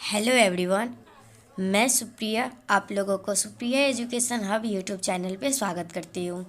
Hello everyone. मैं सुप्रिया आप लोगों को Supriya education hub YouTube channel पे स्वागत करती हूँ।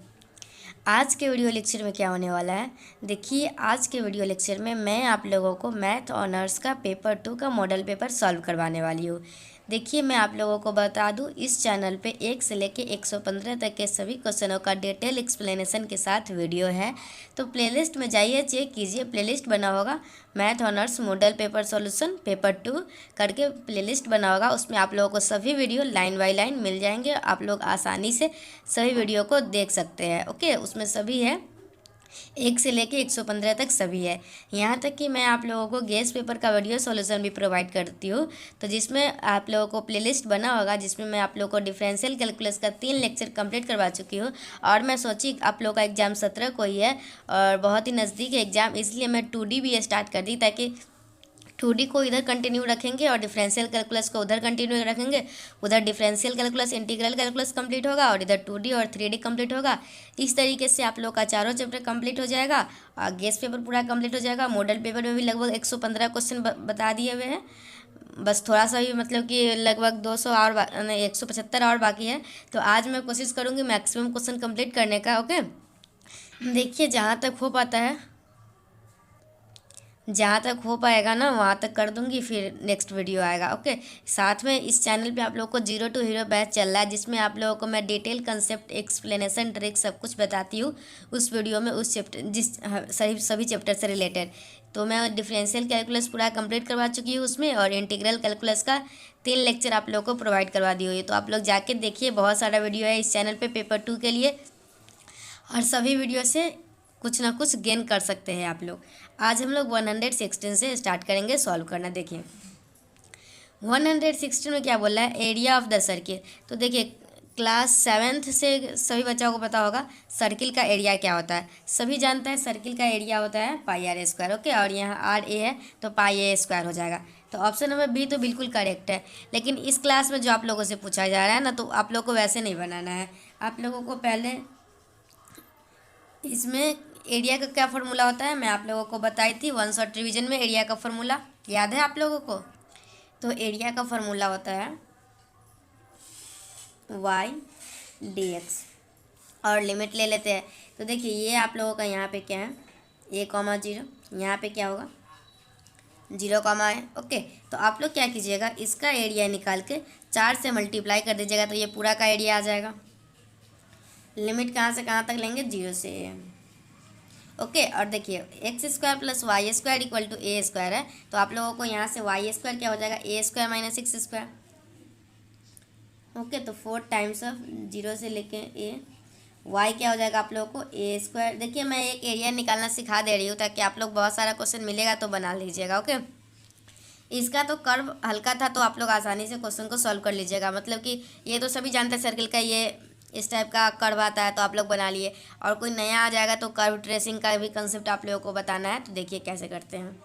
आज के वीडियो लेक्चर में क्या होने वाला है, देखिए आज के वीडियो लेक्चर में मैं आप लोगों को मैथ ऑनर्स का पेपर 2 का मॉडल पेपर सॉल्व करवाने वाली हूँ। देखिए मैं आप लोगों को बता दूँ, इस चैनल पे 1 से लेके 115 तक के सभी क्वेश्चनों का डिटेल एक्सप्लेनेशन के साथ वीडियो है। तो प्लेलिस्ट में जाइए, चेक कीजिए, प्लेलिस्ट बना होगा math honours model paper solution paper 2 करके प्लेलिस्ट बना होगा। उसमें आप लोगों को सभी वीडियो लाइन बाय लाइन मिल जाएंगे, आप लोग आसानी से सभी वीडियो को देख सकते हैं। ओके, उसमें सभी है, 1 से लेके 115 तक सभी है। यहाँ तक कि मैं आप लोगों को गेस पेपर का वीडियो सॉल्यूशन भी प्रोवाइड करती हूँ, तो जिसमें आप लोगों को प्लेलिस्ट बना होगा, जिसमें मैं आप लोगों को डिफरेंशियल कैलकुलस का 3 लेक्चर कंप्लीट करवा चुकी हूँ। और मैं सोची आप लोगों का एग्ज़ाम 17 को ही है और बहुत ही नज़दीक है एग्ज़ाम, इसलिए मैं 2D भी स्टार्ट कर दी, ताकि 2D को इधर कंटिन्यू रखेंगे और डिफरेंशियल कैलकुलस को उधर कंटिन्यू रखेंगे। उधर differential calculus integral calculus complete होगा और इधर 2D और 3D कंप्लीट होगा। इस तरीके से आप लोग का चारों चैप्टर कंप्लीट हो जाएगा और गेस पेपर पूरा कंप्लीट हो जाएगा। मॉडल पेपर में भी लगभग 115 क्वेश्चन बता दिए हुए हैं, बस थोड़ा सा भी मतलब कि लगभग 200 और 175 और बाकी है। तो आज मैं कोशिश करूँगी मैक्सिमम क्वेश्चन कंप्लीट करने का। ओके, देखिए जहाँ तक हो पाएगा ना वहाँ तक कर दूँगी, फिर नेक्स्ट वीडियो आएगा। ओके, साथ में इस चैनल पे आप लोग को 0 to हीरो बैच चल रहा है, जिसमें आप लोगों को मैं डिटेल कंसेप्ट एक्सप्लेनेशन ट्रिक सब कुछ बताती हूँ उस वीडियो में, उस चैप्टर सभी चैप्टर से रिलेटेड। तो मैं डिफरेंशियल कैलकुलस पूरा कंप्लीट करवा चुकी हूँ उसमें, और इंटीग्रल कैलकुलस का 3 लेक्चर आप लोग को प्रोवाइड करवा दी हुई है। तो आप लोग जाके देखिए, बहुत सारा वीडियो है इस चैनल पर पेपर 2 के लिए, और सभी वीडियो से कुछ ना कुछ गेन कर सकते हैं आप लोग। आज हम लोग 116 से स्टार्ट करेंगे सॉल्व करना। देखिए 116 में क्या बोला है, एरिया ऑफ द सर्किल। तो देखिए क्लास 7th से सभी बच्चों को पता होगा सर्किल का एरिया क्या होता है। सभी जानते हैं सर्किल का एरिया होता है पाई आर स्क्वायर। ओके, और यहाँ आर ए है तो पाई ए स्क्वायर हो जाएगा। तो ऑप्शन नंबर बी तो बिल्कुल करेक्ट है। लेकिन इस क्लास में जो आप लोगों से पूछा जा रहा है ना, तो आप लोग को वैसे नहीं बनाना है। आप लोगों को पहले इसमें एरिया का क्या फार्मूला होता है मैं आप लोगों को बताई थी 1 शॉर्ट रिवीजन में। एरिया का फार्मूला याद है आप लोगों को? तो एरिया का फार्मूला होता है y dx, और लिमिट ले लेते हैं। तो देखिए ये आप लोगों का यहाँ पे क्या है, a,0, यहाँ पे क्या होगा 0, है। ओके, तो आप लोग क्या कीजिएगा, इसका एरिया निकाल के 4 से मल्टीप्लाई कर दीजिएगा, तो ये पूरा का एरिया आ जाएगा। लिमिट कहाँ से कहाँ तक लेंगे, 0 से a। ओके, और देखिए X square plus Y square equal to A square है, तो आप लोगों को यहाँ से वाई स्क्वायर क्या हो जाएगा, a square minus x square. Okay, तो 4 टाइम्स ऑफ 0 से लेके ए, वाई क्या हो जाएगा आप लोगों को ए स्क्वायर। देखिए मैं एक एरिया निकालना सिखा दे रही हूँ, ताकि आप लोग बहुत सारा क्वेश्चन मिलेगा तो बना लीजिएगा। ओके, इसका तो कर्व हल्का था, तो आप लोग आसानी से क्वेश्चन को सॉल्व कर लीजिएगा। मतलब कि ये तो सभी जानते हैं सर्किल का ये इस टाइप का कर्व आता है, तो आप लोग बना लिए। और कोई नया आ जाएगा तो कर्व ट्रेसिंग का भी कंसेप्ट आप लोगों को बताना है। तो देखिए कैसे करते हैं।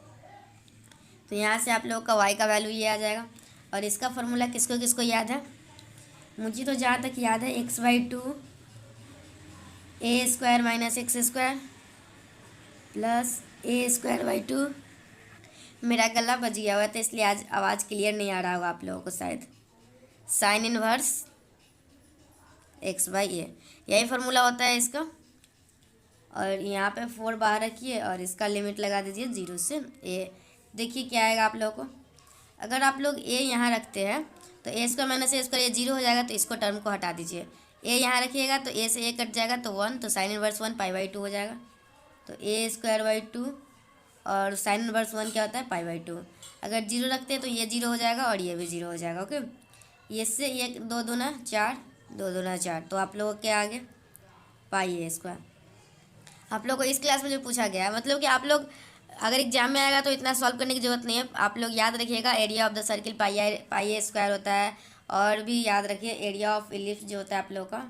तो यहाँ से आप लोगों का y का वैल्यू ये आ जाएगा, और इसका फार्मूला किसको किसको याद है, मुझे तो जहाँ तक याद है x/2 A square minus x square plus A square by 2। मेरा गला बज गया हुआ था, इसलिए आज आवाज़ क्लियर नहीं आ रहा होगा आप लोगों को शायद। साइन इनवर्स x/a, यही फार्मूला होता है इसका। और यहाँ पे 4 बाहर रखिए और इसका लिमिट लगा दीजिए 0 से a। देखिए क्या आएगा आप लोगों को, अगर आप लोग a यहाँ रखते हैं तो a square minus A square, ये 0 हो जाएगा, तो इसको टर्म को हटा दीजिए। a यहाँ रखिएगा तो a से a कट जाएगा तो 1, तो साइन इनवर्स 1 पाई/2 हो जाएगा। तो a स्क्वायर/2 और साइन इनवर्स 1 क्या होता है पाई/2। अगर 0 रखते हैं तो ये 0 हो जाएगा और ये भी 0 हो जाएगा। ओके, ये से ये 2 दूना 4, 2 दूना 4, तो आप लोगों के आगे पाई ए स्क्वायर। आप लोग को इस क्लास में जो पूछा गया है, मतलब कि आप लोग अगर एग्जाम में आएगा तो इतना सॉल्व करने की ज़रूरत नहीं है। आप लोग याद रखिएगा area of the circle pi A square होता है, और भी याद रखिए एरिया ऑफ इलिप्स जो होता है आप लोग का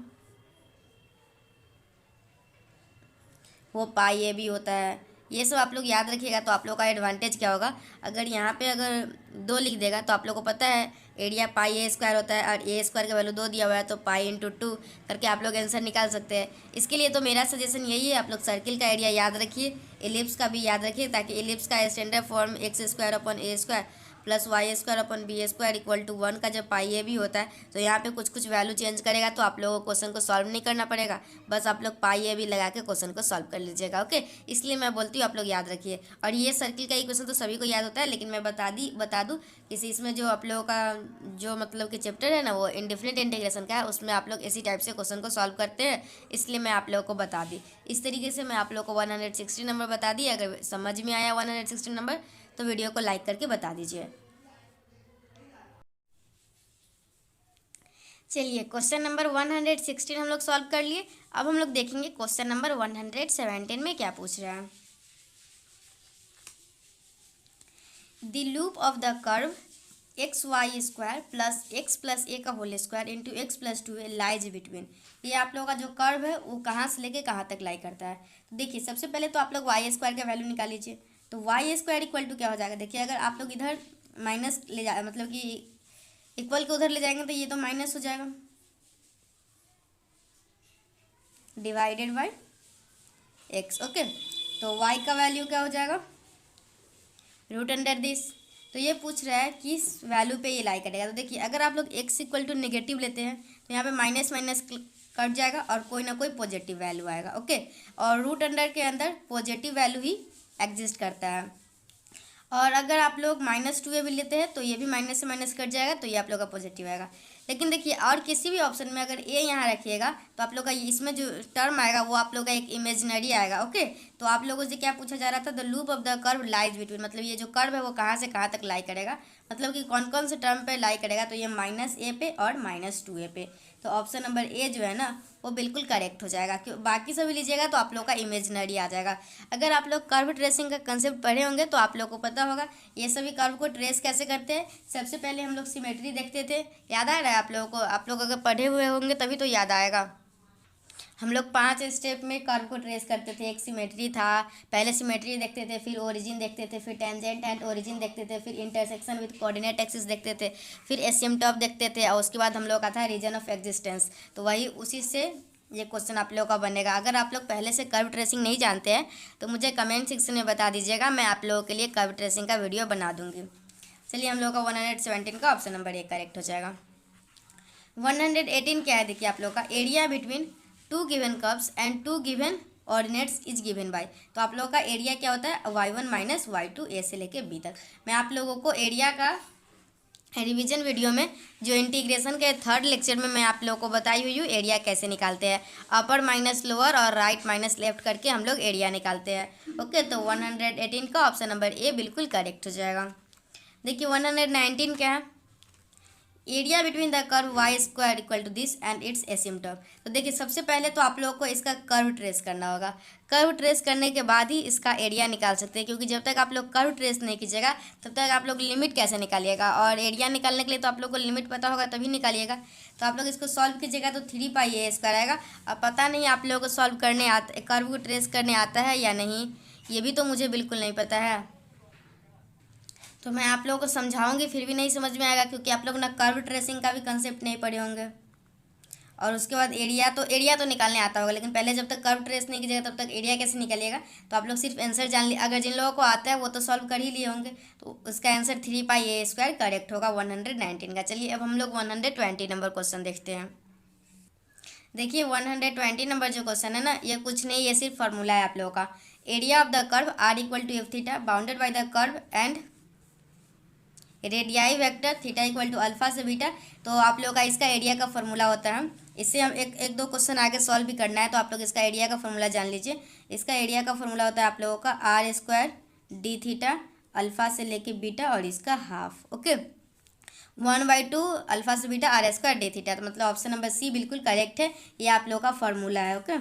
वो पाई ए भी होता है। ये सब आप लोग याद रखिएगा। तो आप लोग का एडवांटेज क्या होगा, अगर यहाँ पे अगर 2 लिख देगा तो आप लोग को पता है एरिया पाई ए स्क्वायर होता है, और ए स्क्वायर का वैल्यू 2 दिया हुआ है, तो पाई इंटू 2 करके आप लोग आंसर निकाल सकते हैं। इसके लिए तो मेरा सजेशन यही है, आप लोग सर्किल का एरिया याद रखिए, एलिप्स का भी याद रखिए, ताकि एलिप्स का standard form x² upon a² plus Y square upon B square equal to 1 का जब पाई ए भी होता है तो यहाँ पे कुछ कुछ वैल्यू चेंज करेगा तो आप लोगों को क्वेश्चन को सॉल्व नहीं करना पड़ेगा, बस आप लोग पाई ए भी लगा के क्वेश्चन को सॉल्व कर लीजिएगा। ओके, इसलिए मैं बोलती हूँ आप लोग याद रखिए। और ये सर्किल का इक्वेशन तो सभी को याद होता है, लेकिन मैं बता दूँ किसी इसमें जो आप लोगों का जो मतलब कि चैप्टर है ना वो इंडेफिनिट इंटीग्रेशन का है, उसमें आप लोग इसी टाइप से क्वेश्चन को सॉल्व करते हैं, इसलिए मैं आप लोगों को बता दी। इस तरीके से मैं आप लोगों को 160 नंबर बता दी। अगर समझ में आया 160 नंबर तो वीडियो को लाइक करके बता दीजिए। चलिए, क्वेश्चन नंबर 116 हम लोग सॉल्व कर लिए। अब हम लोग देखेंगे क्वेश्चन नंबर 117 में क्या पूछ रहा है। The loop of the curve x y square plus a का whole square into x plus 2a lies between. ये आप लोगों का जो कर्व है वो कहाँ से लेके कहाँ तक लाई करता है। तो देखिए, सबसे पहले तो आप लोग वाई स्क्वायर का वैल्यू निकाल लीजिए। तो वाई स्क्वायर इक्वल टू क्या हो जाएगा। देखिए, अगर आप लोग इधर माइनस ले जा मतलब कि इक्वल के उधर ले जाएंगे तो ये तो माइनस हो जाएगा, डिवाइडेड बाय एक्स। ओके, तो वाई का वैल्यू क्या हो जाएगा, रूट अंडर दिस। तो ये पूछ रहा है कि इस वैल्यू पे ये लाई करेगा। तो देखिए, अगर आप लोग एक्स इक्वल टू नेगेटिव लेते हैं तो यहाँ पे माइनस माइनस कट जाएगा और कोई ना कोई पॉजिटिव वैल्यू आएगा। ओके, और रूट अंडर के अंदर पॉजिटिव वैल्यू ही एग्जिस्ट करता है। और अगर आप लोग -2a भी लेते हैं तो ये भी माइनस से माइनस कट जाएगा, तो ये आप लोग का पॉजिटिव आएगा। लेकिन देखिए, और किसी भी ऑप्शन में अगर ए यहाँ रखिएगा तो आप लोग का इसमें जो टर्म आएगा वो आप लोग का एक इमेजिनरी आएगा। ओके, तो आप लोगों से क्या पूछा जा रहा था, the loop of the curve lies between, मतलब ये जो कर्व है वो कहाँ से कहाँ तक लाई करेगा, मतलब कि कौन कौन से टर्म पे लाई करेगा। तो ये -a पे और -2a पे। तो ऑप्शन नंबर ए जो है ना वो बिल्कुल करेक्ट हो जाएगा। क्यों, बाकी सभी लीजिएगा तो आप लोग का इमेजिनरी आ जाएगा। अगर आप लोग कर्व ट्रेसिंग का कंसेप्ट पढ़े होंगे तो आप लोग को पता होगा ये सभी कर्व को ट्रेस कैसे करते हैं। सबसे पहले हम लोग सिमेट्री देखते थे, याद आ रहा है आप लोगों को। आप लोग अगर पढ़े हुए होंगे तभी तो याद आएगा। हम लोग 5 स्टेप में कर्व को ट्रेस करते थे। एक सिमेट्री था, पहले सिमेट्री देखते थे, फिर ओरिजिन देखते थे, फिर टेंजेंट एंड ओरिजिन देखते थे, फिर इंटरसेक्शन विद कोऑर्डिनेट एक्सिस देखते थे, फिर एसिम्पटोट देखते थे, और उसके बाद हम लोग का था रीजन ऑफ एग्जिस्टेंस। तो वही उसी से ये क्वेश्चन आप लोगों का बनेगा। अगर आप लोग पहले से कर्व ट्रेसिंग नहीं जानते हैं तो मुझे कमेंट सेक्शन में बता दीजिएगा, मैं आप लोगों के लिए कर्व ट्रेसिंग का वीडियो बना दूंगी। चलिए, हम लोग का 117 का ऑप्शन नंबर ए करेक्ट हो जाएगा। 118 क्या है, देखिए आप लोग का area between two given curves and two given ordinates is given by. तो आप लोगों का एरिया क्या होता है, y1 माइनस y2 ए से लेके बी तक। मैं आप लोगों को एरिया का रिवीजन वीडियो में जो इंटीग्रेशन के 3rd लेक्चर में मैं आप लोगों को बताई हुई हूँ एरिया कैसे निकालते हैं। अपर माइनस लोअर और राइट माइनस लेफ्ट करके हम लोग एरिया निकालते हैं। ओके, तो 118 का ऑप्शन नंबर ए बिल्कुल करेक्ट हो जाएगा। देखिए, 119 क्या है, area between the curve y square equal to this and its asymptote. तो देखिए, सबसे पहले तो आप लोगों को इसका कर्व ट्रेस करना होगा। कर्व ट्रेस करने के बाद ही इसका एरिया निकाल सकते हैं, क्योंकि जब तक आप लोग कर्व ट्रेस नहीं कीजिएगा तब तक आप लोग लिमिट कैसे निकालिएगा। और एरिया निकालने के लिए तो आप लोग को लिमिट पता होगा तभी निकालिएगा। तो आप लोग इसको सॉल्व कीजिएगा तो 3 पाई ए स्क्वायर आएगा। अब पता नहीं आप लोगों को सॉल्व करने आता, कर्व को ट्रेस करने आता है या नहीं, ये भी तो मुझे बिल्कुल नहीं पता है। तो मैं आप लोगों को समझाऊंगी फिर भी नहीं समझ में आएगा, क्योंकि आप लोग ना कर्व ट्रेसिंग का भी कंसेप्ट नहीं पढ़े होंगे। और उसके बाद एरिया तो निकालने आता होगा, लेकिन पहले जब तक कर्व ट्रेस नहीं कीजिएगा तब तक एरिया कैसे निकलिएगा। तो आप लोग सिर्फ आंसर जान लिए, अगर जिन लोगों को आता है वो तो सॉल्व कर ही लिए होंगे। तो उसका आंसर 3 पाई ए स्क्वायर करेक्ट होगा 119 का। चलिए, अब हम लोग 120 नंबर क्वेश्चन देखते हैं। देखिए, 120 नंबर जो क्वेश्चन है ना, ये कुछ नहीं, ये सिर्फ फार्मूला है आप लोगों का। Area of the curve R equal to F theta bounded by the curve and radii vector theta equal to alpha से बीटा। तो आप लोगों का इसका एरिया का फॉर्मूला होता है। इससे हम एक दो क्वेश्चन आगे सॉल्व भी करना है, तो आप लोग इसका एरिया का फॉर्मूला जान लीजिए। इसका एरिया का फॉर्मूला होता है आप लोगों का R square D theta alpha से लेके बीटा और इसका हाफ। ओके, 1/2 अल्फा से beta R square D theta. तो मतलब ऑप्शन नंबर सी बिल्कुल करेक्ट है, ये आप लोगों का फॉर्मूला है। ओके,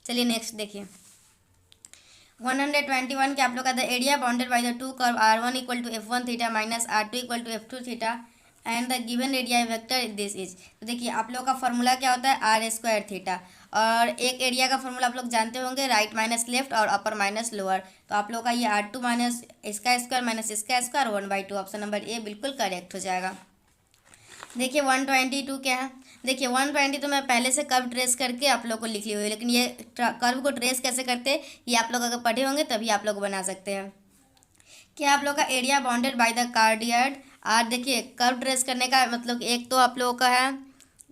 चलिए नेक्स्ट देखिए 121 के आप लोग का the area bounded by the two curve r1 equal to f1 theta minus r2 equal to f2 theta and the given area vector this is. तो देखिए, आप लोग का फॉर्मूला क्या होता है, आर स्क्वायर थीटा। और एक एरिया का फॉर्मूला आप लोग जानते होंगे, राइट माइनस लेफ्ट और अपर माइनस लोअर। तो आप लोग का ये r2 माइनस इसका स्क्वायर माइनस इसका स्क्वायर 1/2। ऑप्शन नंबर ए बिल्कुल करेक्ट हो जाएगा। देखिए 122 क्या है, देखिए 120 तो मैं पहले से कर्व ट्रेस करके आप लोग को लिख ली हुई है, लेकिन ये कर्व को ट्रेस कैसे करते हैं ये आप लोग अगर पढ़े होंगे तभी आप लोग बना सकते हैं। कि आप लोग का area bounded by the cardioid r. देखिए कर्व ट्रेस करने का मतलब एक तो आप लोगों का है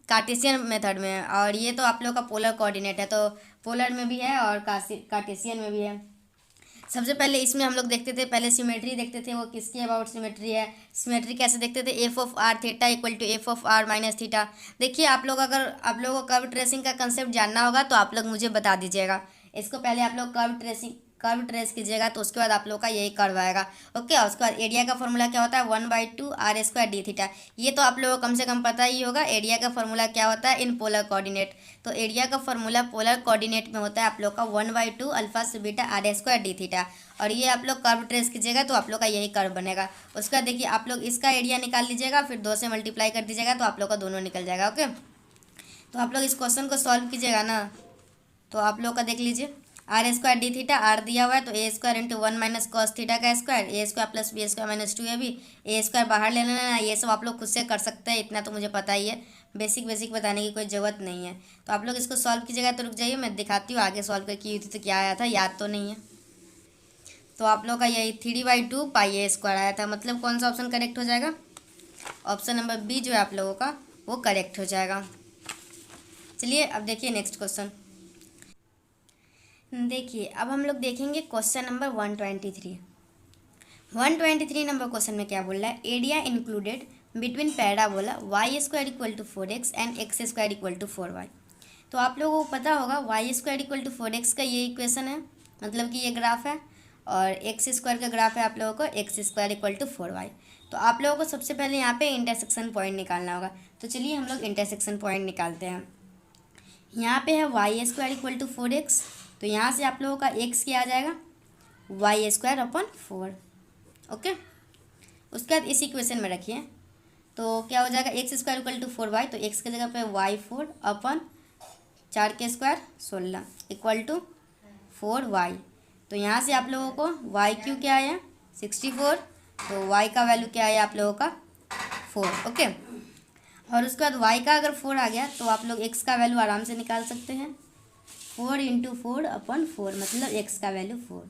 कार्टेशियन मेथड में है और ये तो आप लोग का पोलर कोऑर्डिनेट है, तो पोलर में भी है और कार्टेशियन में भी है। सबसे पहले इसमें हम लोग देखते थे, पहले सिमेट्री देखते थे, वो किसके अबाउट सिमेट्री है। सिमेट्री कैसे देखते थे, F of R theta equal to F of R minus theta. देखिए आप लोग अगर आप लोगों को कर्व ट्रेसिंग का कंसेप्ट जानना होगा तो आप लोग मुझे बता दीजिएगा। इसको पहले आप लोग कर्व ट्रेस कीजिएगा तो उसके बाद आप लोग का यही कर्व आएगा। ओके, और उसके बाद एरिया का फॉर्मूला क्या होता है, 1/2 आर स्क्वायर डी थीटा। ये तो आप लोगों को कम से कम पता ही होगा एरिया का फॉर्मूला क्या होता है इन पोलर कोऑर्डिनेट। तो एरिया का फॉर्मूला पोलर कोऑर्डिनेट में होता है आप लोग का 1/2 अल्फा से beta R square D theta. और ये आप लोग कर्व ट्रेस कीजिएगा तो आप लोग का यही कर्व बनेगा। उसका देखिए आप लोग इसका एरिया निकाल लीजिएगा, फिर 2 से मल्टीप्लाई कर दीजिएगा तो आप लोग का दोनों निकल जाएगा। ओके, तो आप लोग इस क्वेश्चन को सॉल्व कीजिएगा ना, तो आप लोग का देख लीजिए r square D theta r दिया हुआ है तो a square into 1 minus cos theta का square, a square plus b square minus 2ab। A square बाहर ले लेना है, ये सब आप लोग खुद से कर सकते हैं, इतना तो मुझे पता ही है। बेसिक बताने की कोई ज़रूरत नहीं है। तो आप लोग इसको सॉल्व कीजिएगा। तो रुक जाइए मैं दिखाती हूँ आगे सॉल्व करके हुई थी तो क्या आया था, याद तो नहीं है। तो आप लोग का यही 3/2 पाई ए स्क्वायर आया था। मतलब कौन सा ऑप्शन करेक्ट हो जाएगा, ऑप्शन नंबर बी जो है आप लोगों का वो करेक्ट हो जाएगा। चलिए अब देखिए नेक्स्ट क्वेश्चन। देखिए अब हम लोग देखेंगे क्वेश्चन नंबर 123। 123 नंबर क्वेश्चन में क्या बोल रहा है, area included between parabola Y square equal to 4x and X square equal to 4y। तो आप लोगों को पता होगा Y square equal to 4x का ये इक्वेशन है, मतलब कि ये ग्राफ है, और एक्स स्क्वायर का ग्राफ है आप लोगों को x square equal to 4y। तो आप लोगों को सबसे पहले यहाँ पे इंटरसेक्शन पॉइंट निकालना होगा। तो चलिए हम लोग इंटरसेक्शन पॉइंट निकालते हैं। यहाँ पे है Y square equal to 4x, तो यहाँ से आप लोगों का x क्या आ जाएगा, वाई स्क्वायर अपन 4। ओके, उसके बाद इस इक्वेशन में रखिए तो क्या हो जाएगा x square equal to 4y, तो x की जगह पे y4 अपन 4 के स्क्वायर 16 इक्वल टू 4y। तो यहाँ से आप लोगों को y³ क्या आया 64, तो y का वैल्यू क्या आया आप लोगों का 4। ओके, और उसके बाद y का अगर 4 आ गया तो आप लोग x का वैल्यू आराम से निकाल सकते हैं। 4 × 4 अपन 4 मतलब x का वैल्यू 4।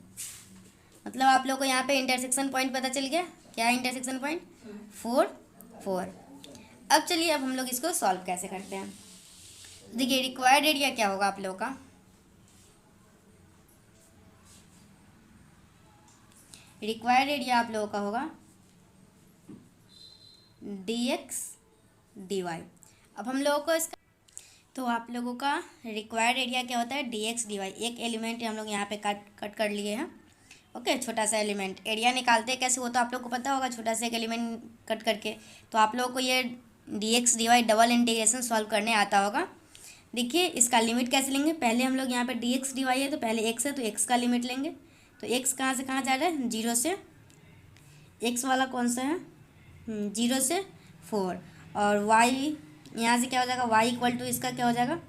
मतलब आप लोग को यहाँ पे इंटरसेक्शन पॉइंट पता चल गया। क्या है इंटरसेक्शन पॉइंट, 4 4। अब चलिए अब हम लोग इसको सॉल्व कैसे करते हैं। देखिए रिक्वायर्ड एरिया क्या होगा आप लोगों का, रिक्वायर्ड एरिया आप लोगों का होगा dx dy। अब हम लोगों को इसका, तो आप लोगों का रिक्वायर्ड एरिया क्या होता है dx dy। एक एलिमेंट हम लोग यहाँ पे कट कर लिए हैं। ओके, छोटा सा एलिमेंट। एरिया निकालते हैं कैसे वो तो आप लोग को पता होगा, छोटा सा एक एलिमेंट कट करके। तो आप लोगों को ये dx dy double integration solve करने आता होगा। देखिए इसका लिमिट कैसे लेंगे, पहले हम लोग यहाँ पे dx dy है तो पहले x है तो x का लिमिट लेंगे। तो x कहाँ से कहाँ जा रहा है, 0 से, x वाला कौन सा है 0 से 4, और y यहाँ से क्या हो जाएगा y इक्वल टू इसका क्या हो जाएगा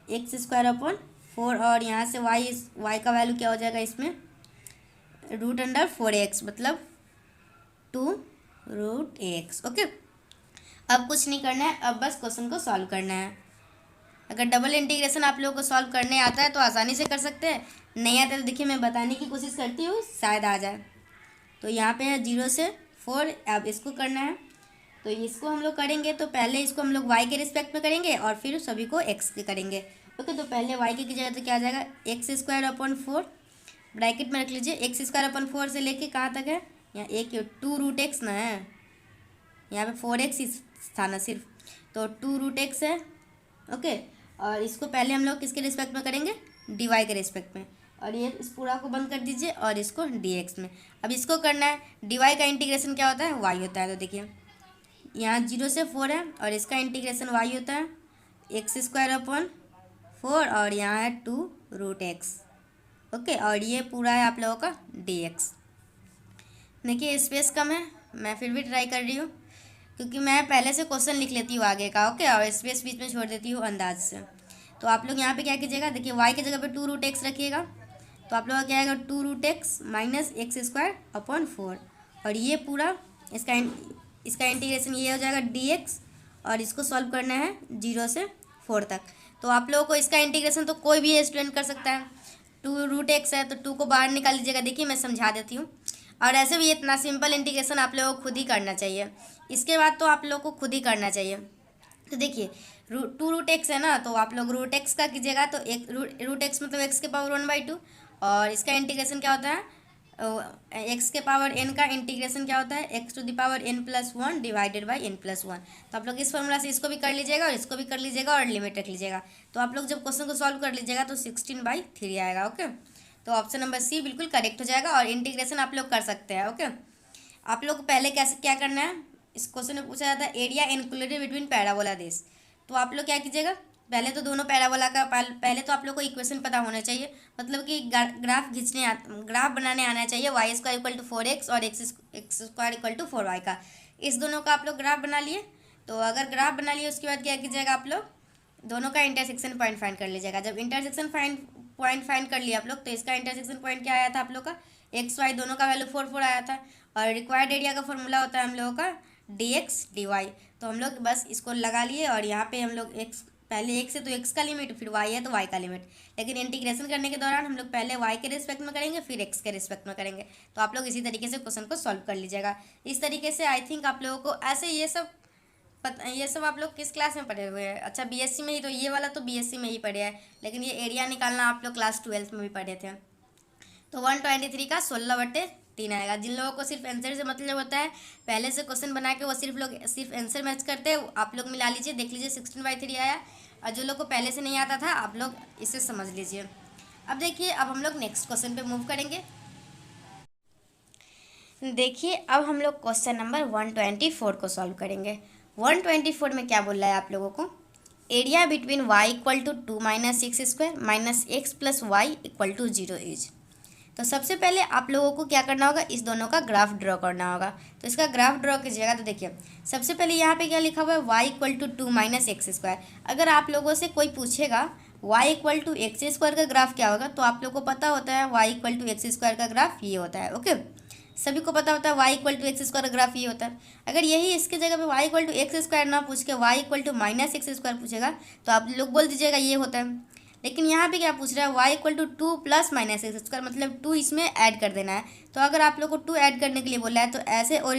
एक्स स्क्वायर अपन 4, और यहाँ से y का वैल्यू क्या हो जाएगा इसमें √4x मतलब 2√x। ओके, अब कुछ नहीं करना है, अब बस क्वेश्चन को सॉल्व करना है। अगर डबल इंटीग्रेशन आप लोगों को सॉल्व करने आता है तो आसानी से कर सकते हैं, नहीं आता तो देखिए मैं बताने की कोशिश करती हूँ शायद आ जाए। तो यहाँ पे है 0 से 4, अब इसको करना है। तो इसको हम लोग करेंगे तो पहले इसको हम लोग y के रिस्पेक्ट में करेंगे और फिर सभी को x के करेंगे। ओके, तो पहले y की जगह तो क्या आ जाएगा एक्स स्क्वायर अपन 4, ब्रैकेट में रख लीजिए। एक्स स्क्वायर अपन 4 से लेके कहाँ तक है, यहाँ एक 2√x ना है, यहाँ पे 4x ही था ना सिर्फ, तो 2√x है। ओके, और इसको पहले हम लोग किसके रिस्पेक्ट में करेंगे dy के रिस्पेक्ट में, और ये इस पूरा को बंद कर दीजिए और इसको dx में। अब इसको करना है, dy का इंटीग्रेशन क्या होता है y होता है। तो देखिए यहाँ 0 से 4 है और इसका इंटीग्रेशन y होता है एक्स स्क्वायर अपन 4, और यहाँ है 2√x। ओके, और ये पूरा है आप लोगों का dx। देखिए स्पेस कम है, मैं फिर भी ट्राई कर रही हूँ क्योंकि मैं पहले से क्वेश्चन लिख लेती हूँ आगे का। ओके, और स्पेस बीच में छोड़ देती हूँ अंदाज से। तो आप लोग यहाँ पे क्या कीजिएगा, देखिए y की जगह पे 2√x रखिएगा, तो आप लोग का क्या आएगा 2√x minus x square upon 4, और ये पूरा इसका इंटीग्रेशन ये हो जाएगा dx, और इसको सॉल्व करना है 0 से 4 तक। तो आप लोगों को इसका इंटीग्रेशन तो कोई भी स्टूडेंट कर सकता है। 2√x है तो 2 को बाहर निकाल लीजिएगा। देखिए मैं समझा देती हूँ। और ऐसे भी इतना सिंपल इंटीग्रेशन आप लोगों को खुद ही करना चाहिए, इसके बाद तो आप लोगों को खुद ही करना चाहिए। तो देखिए टू रूट एक्स है ना, तो आप लोग रूट एक्स का कीजिएगा, तो एक रूट एक्स मतलब एक्स के पावर 1/2, और इसका इंटीग्रेशन क्या होता है, एक्स के पावर एन का इंटीग्रेशन क्या होता है, X to the power n+1 divided by n+1। तो आप लोग इस फॉर्मूला से इसको भी कर लीजिएगा और इसको भी कर लीजिएगा और लिमिट रख लीजिएगा। तो आप लोग जब क्वेश्चन को सॉल्व कर लीजिएगा तो 16/3 आएगा। ओके, तो ऑप्शन नंबर सी बिल्कुल करेक्ट हो जाएगा और इंटीग्रेशन आप लोग कर सकते हैं। ओके, आप लोग को पहले कैसे क्या करना है, इस क्वेश्चन में पूछा जाता है area included between parabola this. तो आप लोग क्या कीजिएगा, पहले तो दोनों पैराबोला का पहले तो आप लोग को इक्वेशन पता होना चाहिए, मतलब कि ग्राफ बनाने आना चाहिए। y² = 4x और x² = 4y का, इस दोनों का आप लोग ग्राफ बना लिए। तो अगर ग्राफ बना लिए उसके बाद क्या कीजिएगा, आप लोग दोनों का इंटरसेक्शन पॉइंट फाइंड कर लीजिएगा। जब इंटरसेक्शन पॉइंट फाइंड कर लिया आप लोग, तो इसका इंटरसेक्शन पॉइंट क्या आया था आप लोग का, XY दोनों का वैल्यू 4 4 आया था। और रिक्वायर्ड एरिया का फॉर्मूला होता है हम लोगों का dx dy। तो हम लोग बस इसको लगा लिए और यहाँ पे हम लोग x, पहले x है तो x का लिमिट, फिर y है तो y का लिमिट। लेकिन इंटीग्रेशन करने के दौरान हम लोग पहले y के रिस्पेक्ट में करेंगे फिर x के रिस्पेक्ट में करेंगे। तो आप लोग इसी तरीके से क्वेश्चन को सॉल्व कर लीजिएगा। इस तरीके से आई थिंक आप लोगों को ऐसे ये सब आप लोग किस क्लास में पढ़े हुए हैं, अच्छा बीएससी में ही, तो ये वाला तो बीएससी में ही पढ़े हैं, लेकिन ये एरिया निकालना आप लोग क्लास 12th में भी पढ़े थे। तो 123 का 16/3 आएगा। जिन लोगों को सिर्फ आंसर से मतलब होता है, पहले से क्वेश्चन बना के वो सिर्फ आंसर मैच करते हैं, आप लोग मिला लीजिए, देख लीजिए 16/3 आया। और जो लोग को पहले से नहीं आता था आप लोग इसे समझ लीजिए। अब देखिए, अब हम लोग नेक्स्ट क्वेश्चन पे मूव करेंगे। देखिए अब हम लोग क्वेश्चन नंबर 124 को सॉल्व करेंगे। 124 में क्या बोल रहा है आप लोगों को, area between y = 2 - x² - x + y = 0 is. तो सबसे पहले आप लोगों को क्या करना होगा, इस दोनों का ग्राफ ड्रॉ करना होगा। तो इसका ग्राफ ड्रॉ कीजिएगा। तो देखिए सबसे पहले यहाँ पे क्या लिखा हुआ है, y = 2 - x²। अगर आप लोगों से कोई पूछेगा y = x² का ग्राफ क्या होगा, तो आप लोगों को पता होता है y = x² का ग्राफ ये होता है। ओके, सभी को पता होता है y = x² का ग्राफ ये होता है। अगर यही इसके जगह पे y = x² ना पूछ के y = -x² पूछेगा तो आप लोग बोल दीजिएगा ये होता है। लेकिन यहाँ पे क्या पूछ रहा है, y = 2 + -x², मतलब 2 इसमें ऐड कर देना है। तो अगर आप लोग को 2 ऐड करने के लिए बोला है तो ऐसे, और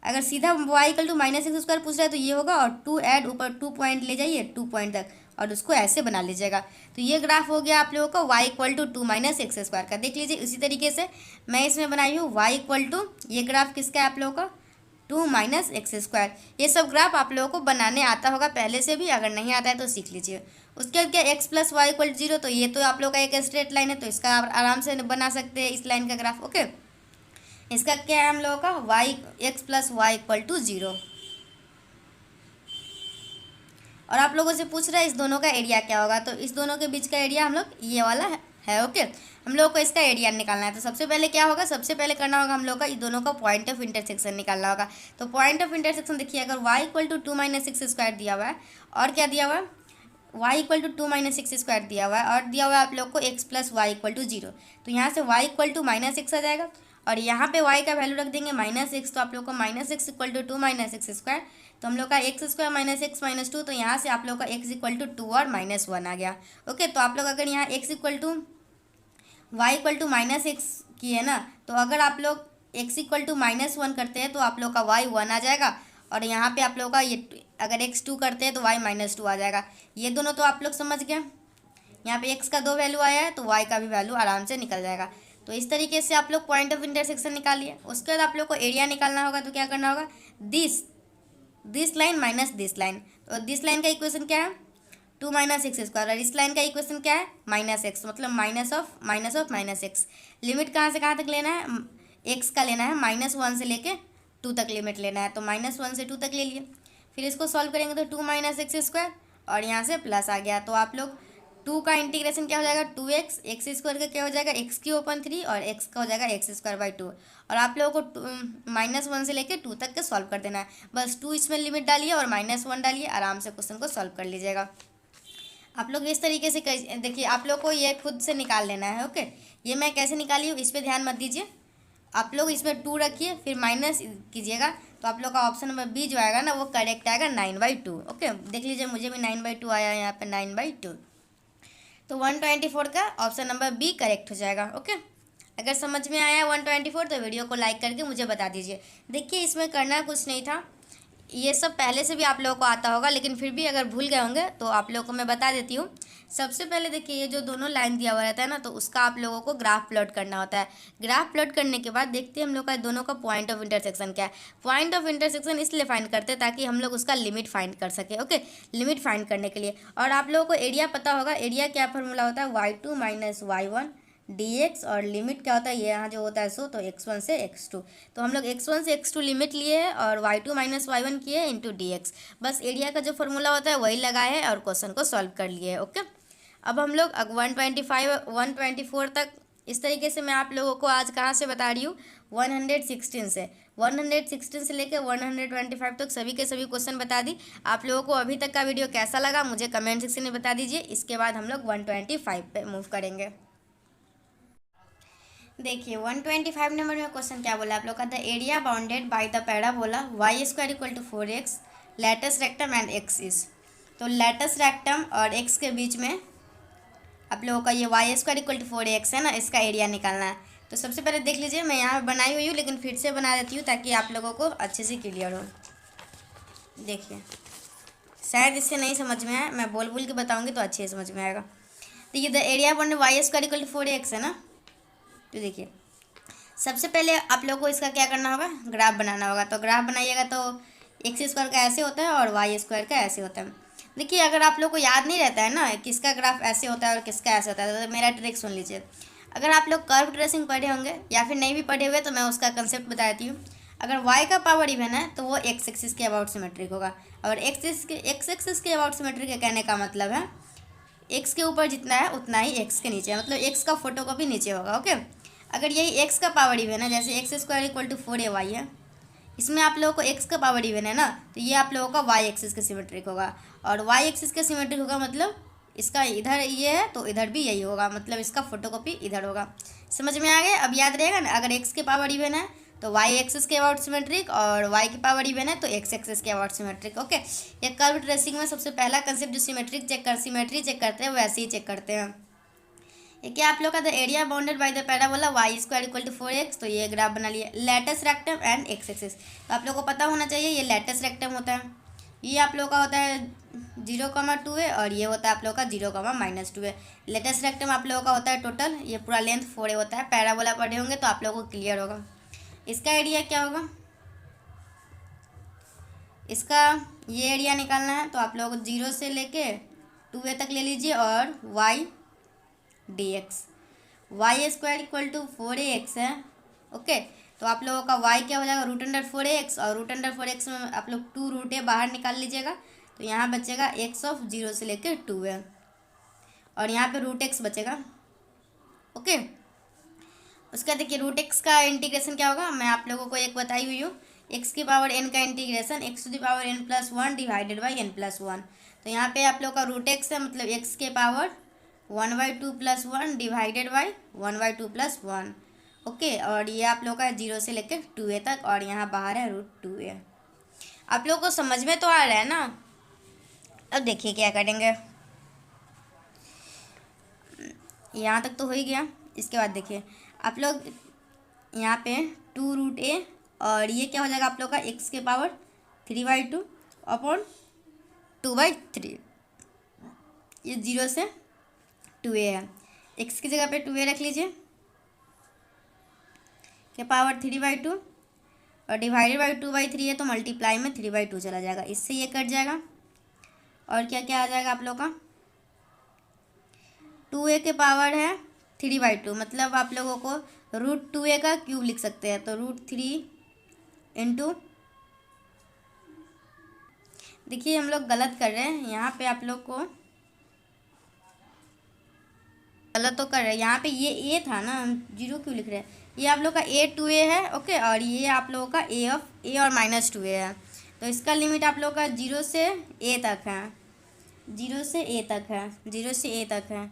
अगर सीधा y = -x² पूछ रहा है तो ये होगा, और 2 ऐड ऊपर 2 पॉइंट ले जाइए 2 पॉइंट तक और उसको ऐसे बना लीजिएगा। तो ये ग्राफ हो गया आप लोगों का y = 2 - x² का। देख लीजिए इसी तरीके से मैं इसमें बनाई हूँ y = ये ग्राफ किसका है आप लोगों का, 2 - x²। ये सब ग्राफ आप लोगों को बनाने आता होगा पहले से भी, अगर नहीं आता है तो सीख लीजिए। उसके बाद क्या, x + y = 0, तो ये तो आप लोग का एक स्ट्रेट लाइन है, तो इसका आप आराम से बना सकते हैं इस लाइन का ग्राफ। ओके, इसका क्या है हम लोगों का x + y = 0। और आप लोगों से पूछ रहा है इस दोनों का एरिया क्या होगा, तो इस दोनों के बीच का एरिया हम लोग ये वाला है। ओके, हम लोग को इसका एरिया निकालना है। तो सबसे पहले क्या होगा, सबसे पहले करना होगा हम लोग का इस दोनों का पॉइंट ऑफ इंटरसेक्शन निकालना होगा। तो पॉइंट ऑफ इंटरसेक्शन देखिए, अगर y = 2 - x² दिया हुआ है, और क्या दिया हुआ है, y = 2 - x² दिया हुआ है, और दिया हुआ है आप लोग को x + y = 0। तो यहाँ से y = -x आ जाएगा, और यहाँ पे y का वैल्यू रख देंगे -x। तो आप लोग को -x = 2 - x², तो हम लोग का x² - x - 2, तो यहाँ से आप लोग का x = 2 और -1 आ गया। ओके, तो आप लोग अगर यहाँ x = y = -x की है ना, तो अगर आप लोग x = -1 करते हैं तो आप लोग का y 1 आ जाएगा, और यहाँ पे आप लोग का ये अगर x 2 करते हैं तो y -2 आ जाएगा। ये दोनों तो आप लोग समझ गए। यहाँ पे x का 2 वैल्यू आया है तो y का भी वैल्यू आराम से निकल जाएगा। तो इस तरीके से आप लोग पॉइंट ऑफ इंटरसेक्शन निकालिए। उसके बाद आप लोग को एरिया निकालना होगा। तो क्या करना होगा, this line minus this line. तो दिस लाइन का इक्वेशन क्या है, 2 - x², और इस लाइन का इक्वेशन क्या है, -x, मतलब माइनस एक्स। लिमिट कहाँ से कहाँ तक लेना है, x का लेना है, -1 से लेके 2 तक लिमिट लेना है। तो -1 से 2 तक ले लिए, फिर इसको सॉल्व करेंगे तो 2 - x², और यहाँ से प्लस आ गया। तो आप लोग 2 का इंटीग्रेशन क्या हो जाएगा, 2x, x² का क्या हो जाएगा, x³ 3, और x का हो जाएगा x²/2। और आप लोगों को -1 से लेकर 2 तक के सॉल्व कर देना है। बस 2 इसमें लिमिट डालिए और -1 डालिए, आराम से क्वेश्चन को सॉल्व कर लीजिएगा। आप लोग इस तरीके से देखिए, आप लोग को ये खुद से निकाल लेना है। ओके, ये मैं कैसे निकाली हूँ इस पर ध्यान मत दीजिए। आप लोग इसमें 2 रखिए फिर माइनस कीजिएगा, तो आप लोग का ऑप्शन नंबर बी जो आएगा ना वो करेक्ट आएगा, 9/2। ओके, देख लीजिए मुझे भी 9/2 आया है यहाँ पे, 9/2। तो 124 का ऑप्शन नंबर बी करेक्ट हो जाएगा। ओके, अगर समझ में आया 124 तो वीडियो को लाइक करके मुझे बता दीजिए। देखिए इसमें करना कुछ नहीं था, ये सब पहले से भी आप लोगों को आता होगा, लेकिन फिर भी अगर भूल गए होंगे तो आप लोगों को मैं बता देती हूँ। सबसे पहले देखिए ये जो दोनों लाइन दिया हुआ रहता है ना, तो उसका आप लोगों को ग्राफ प्लॉट करना होता है। ग्राफ प्लॉट करने के बाद देखते हैं हम लोग का दोनों का पॉइंट ऑफ इंटरसेक्शन क्या है। पॉइंट ऑफ इंटरसेक्शन इसलिए फाइंड करते हैं ताकि हम लोग उसका लिमिट फाइंड कर सके। ओके, लिमिट फाइंड करने के लिए। और आप लोगों को एरिया पता होगा, एरिया क्या फॉर्मूला होता है, y2 माइनस y1 dx, और लिमिट क्या होता है, ये यहाँ जो होता है सो, तो x1 से x2। तो हम लोग x1 से x2 लिमिट लिए हैं और y2 माइनस y1 किए इंटू dx। बस एरिया का जो फॉर्मूला होता है वही लगाए हैं और क्वेश्चन को सॉल्व कर लिए है। ओके, अब हम लोग 124 तक इस तरीके से मैं आप लोगों को आज कहाँ से बता रही हूँ, 116 से लेकर 125 तक सभी के सभी क्वेश्चन बता दी। आप लोगों को अभी तक का वीडियो कैसा लगा मुझे कमेंट सेक्शन में बता दीजिए। इसके बाद हम लोग 125 पे मूव करेंगे। देखिए 125 नंबर में क्वेश्चन क्या बोला आप लोग का, the area bounded by the parabola y square equal to 4x latus rectum and x is. तो लेटस रेक्टम और x के बीच में आप लोगों का ये y square equal to 4x है ना, इसका एरिया निकालना है। तो सबसे पहले देख लीजिए, मैं यहाँ बनाई हुई हूँ लेकिन फिर से बना देती हूँ ताकि आप लोगों को अच्छे से क्लियर हो। देखिए शायद इससे नहीं समझ में आया, मैं बोल बोल के बताऊँगी तो अच्छे से समझ में आएगा। तो ये the area bounded y square equal to 4x है ना। तो देखिए सबसे पहले आप लोगों को इसका क्या करना होगा, ग्राफ बनाना होगा। तो ग्राफ बनाइएगा तो एक्स स्क्वायर का ऐसे होता है और वाई स्क्वायर का ऐसे होता है। देखिए अगर आप लोग को याद नहीं रहता है ना किसका ग्राफ ऐसे होता है और किसका ऐसे होता है, तो मेरा ट्रिक सुन लीजिए। अगर आप लोग कर्व ट्रेसिंग पढ़े होंगे या फिर नहीं भी पढ़े हुए तो मैं उसका कंसेप्ट बता देती हूँ। अगर y का पावर इवन है तो वो एक्स एक्सिस के अबाउट सिमेट्रिक होगा, और एक्स एक्सिस के अबाउट सिमेट्रिक के कहने का मतलब है एक्स के ऊपर जितना है उतना ही एक्स के नीचे है, मतलब एक्स का फोटोकॉपी नीचे होगा। ओके, अगर यही एक्स का पावर इवन है, जैसे x square equal to 4ay है, इसमें आप लोगों को एक्स का पावर इवन है ना, तो ये आप लोगों का वाई एक्सिस के सिमेट्रिक होगा। और वाई एक्सिस के सिमेट्रिक होगा मतलब इसका इधर ये है तो इधर भी यही होगा, मतलब इसका फोटोकॉपी इधर होगा। समझ में आ गया? अब याद रहेगा ना, अगर एक्स के पावर इवन है तो वाई एक्सिस के अबाउट सिमेट्रिक, और वाई की पावर इवन है तो एक्स एक्सिस के अबाउट सिमेट्रिक। ओके, ये कर्व ट्रेसिंग में सबसे पहला कंसेप्ट जो सिमेट्री चेक करते हैं वैसे ही चेक करते हैं। ये क्या आप लोग का, the area bounded by the parabola y square equal to 4x। तो ये ग्राफ बना लिया, latus rectum and x axis. तो आप लोग को पता होना चाहिए ये लेटस रेक्टम होता है, ये आप लोग का होता है 0,2 है, और ये होता है आप लोग का 0,-2 है। लेटस रेक्टम आप लोगों का होता है टोटल, ये पूरा लेंथ 4 होता है। पैराबोला पढ़े होंगे तो आप लोगों को क्लियर होगा। इसका एरिया क्या होगा, इसका ये एरिया निकालना है तो आप लोगों को 0 से लेके 2a तक ले लीजिए, और y dx, Y square equal to 4ax है। ओके, तो आप लोगों का y क्या हो जाएगा, √4ax, और √4x में आप लोग 2√a बाहर निकाल लीजिएगा, तो यहाँ बचेगा x ऑफ 0 से लेकर 2 है, और यहाँ पे √x बचेगा। ओके, उसका देखिए √x का इंटीग्रेशन क्या होगा, मैं आप लोगों को एक बताई हुई हूँ, x की पावर n का integration x to the power n+1 divided by n+1। तो यहाँ पे आप लोग का √x है मतलब x के पावर 1/2 + 1 डिवाइडेड बाई 1/2 + 1। ओके, और ये आप लोग का 0 से लेकर 2a तक, और यहाँ बाहर है √2a। आप लोग को समझ में तो आ रहा है ना? अब देखिए क्या करेंगे, यहाँ तक तो हो ही गया। इसके बाद देखिए आप लोग यहाँ पे 2√a, और ये क्या हो जाएगा आप लोग का x के पावर 3/2 अपॉन 2/3, ये 0 से 2a है। x की जगह पे 2a रख लीजिए के पावर 3/2, और डिवाइडेड बाई 2/3 है तो मल्टीप्लाई में 3/2 चला जाएगा, इससे ये कट जाएगा। और क्या क्या आ जाएगा आप लोग का, 2a के पावर है 3/2, मतलब आप लोगों को √2a का क्यूब लिख सकते हैं, तो √3 इंटू, देखिए हम लोग गलत कर रहे हैं यहाँ पे, आप लोग को गलत तो कर रहे हैं, यहाँ पे ये a था ना, 0 क्यों लिख रहे हैं, ये आप लोग का a2a है। ओके, और ये आप लोगों का a और -2a है, तो इसका लिमिट आप लोग का 0 से a तक है, 0 से a तक है, 0 से a तक है,